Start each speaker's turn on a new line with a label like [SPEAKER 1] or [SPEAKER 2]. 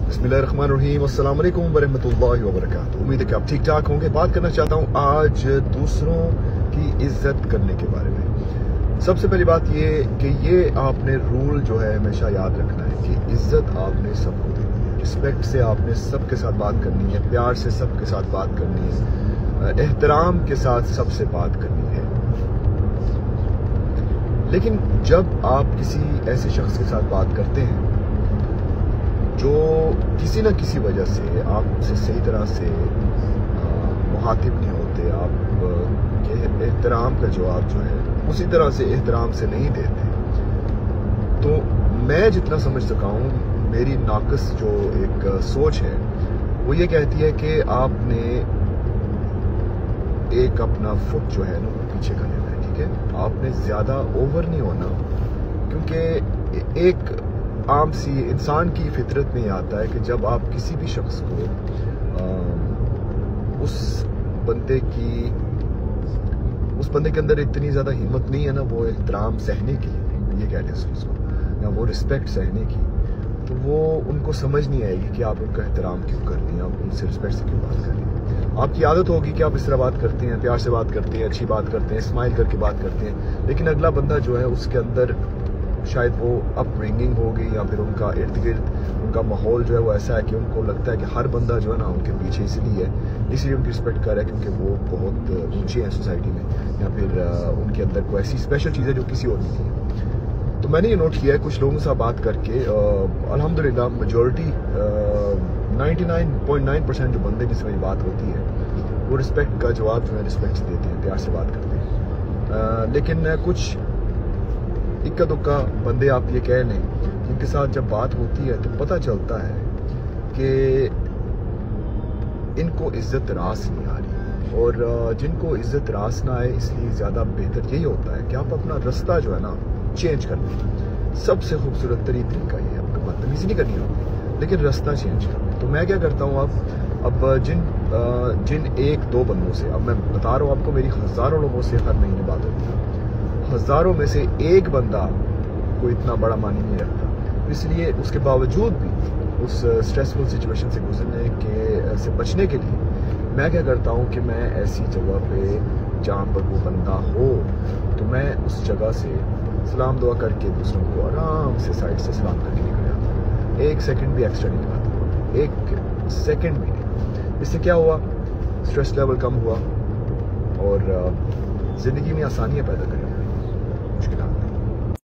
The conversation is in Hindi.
[SPEAKER 1] बिस्मिल्लाहिर्रहमानिर्रहीम, अस्सलाम वालेकुम वरहमतुल्लाहि वबरकातुहू। उम्मीद है कि आप ठीक ठाक होंगे। बात करना चाहता हूँ आज दूसरों की इज्जत करने के बारे में। सबसे पहली बात ये कि ये आपने रूल जो है हमेशा याद रखना है कि इज्जत आपने सबको देनी है। रिस्पेक्ट से आपने सबके साथ बात करनी है, प्यार से सबके साथ बात करनी है, एहतराम के साथ सबसे बात करनी है। लेकिन जब आप किसी ऐसे शख्स के साथ बात करते हैं जो किसी न किसी वजह से आपसे सही तरह से मुखातिब नहीं होते, आप के एहतराम का जवाब जो है उसी तरह से एहतराम से नहीं देते, तो मैं जितना समझ सका हूँ, मेरी नाकस जो एक सोच है वो ये कहती है कि आपने एक अपना फुट जो है ना पीछे कर लेना है। ठीक है, आपने ज़्यादा ओवर नहीं होना, क्योंकि एक आम सी इंसान की फितरत में आता है कि जब आप किसी भी शख्स को उस बंदे के अंदर इतनी ज़्यादा हिम्मत नहीं है ना वो एहतराम सहने की, ये कह रहे हैं उसको, या वो रिस्पेक्ट सहने की, तो वो उनको समझ नहीं आएगी कि आप उनका एहतराम क्यों कर रही हैं, आप उनसे रिस्पेक्ट से क्यों बात कर रही हैं। आपकी आदत होगी कि आप इस तरह बात करते हैं, प्यार से बात करते हैं, अच्छी बात करते हैं, स्माइल करके बात करते हैं, लेकिन अगला बंदा जो है उसके अंदर शायद वो अपब्रिंगिंग होगी या फिर उनका इर्द गिर्द उनका माहौल जो है वो ऐसा है कि उनको लगता है कि हर बंदा जो है ना उनके पीछे इसलिए उनकी रिस्पेक्ट कर रहा है क्योंकि वो बहुत ऊंचे हैं सोसाइटी में, या फिर उनके अंदर कोई ऐसी स्पेशल चीज़ है जो किसी और नहीं थी। तो मैंने ये नोट किया है कुछ लोगों से बात करके, अल्हम्दुलिल्लाह मेजॉरिटी 99.9% जो बंदे जिसमें बात होती है वो रिस्पेक्ट का जवाब जो है रिस्पेक्ट से देते हैं, प्यार से बात करते हैं। लेकिन कुछ इक्का दुक्का बंदे आप ये कह लें जिनके साथ जब बात होती है तो पता चलता है कि इनको इज्जत रास नहीं आ रही, और जिनको इज्जत रास ना आए इसलिए ज़्यादा बेहतर यही होता है कि आप अपना रास्ता जो है ना चेंज कर लें। सबसे खूबसूरत तरीका ये है, आपको बदतमीज़ी नहीं करनी होती लेकिन रास्ता चेंज कर लें। तो मैं क्या करता हूँ अब जिन एक दो बंदों से, अब मैं बता रहा हूँ आपको, मेरी हज़ारों लोगों से हर महीने बात होती है, हज़ारों में से एक बंदा कोई इतना बड़ा मानी नहीं रखता, इसलिए उसके बावजूद भी उस स्ट्रेसफुल सिचुएशन से गुजरने के से बचने के लिए मैं क्या करता हूँ कि मैं ऐसी जगह पे जहाँ पर वो बंदा हो तो मैं उस जगह से सलाम दुआ करके दूसरों को आराम से साइड से सलाम करके निकल जाता हूँ। एक सेकंड भी एक्स्ट्रा नहीं लगाता, एक सेकंड भी नहीं। इससे क्या हुआ, स्ट्रेस लेवल कम हुआ और ज़िंदगी में आसानियाँ पैदा कर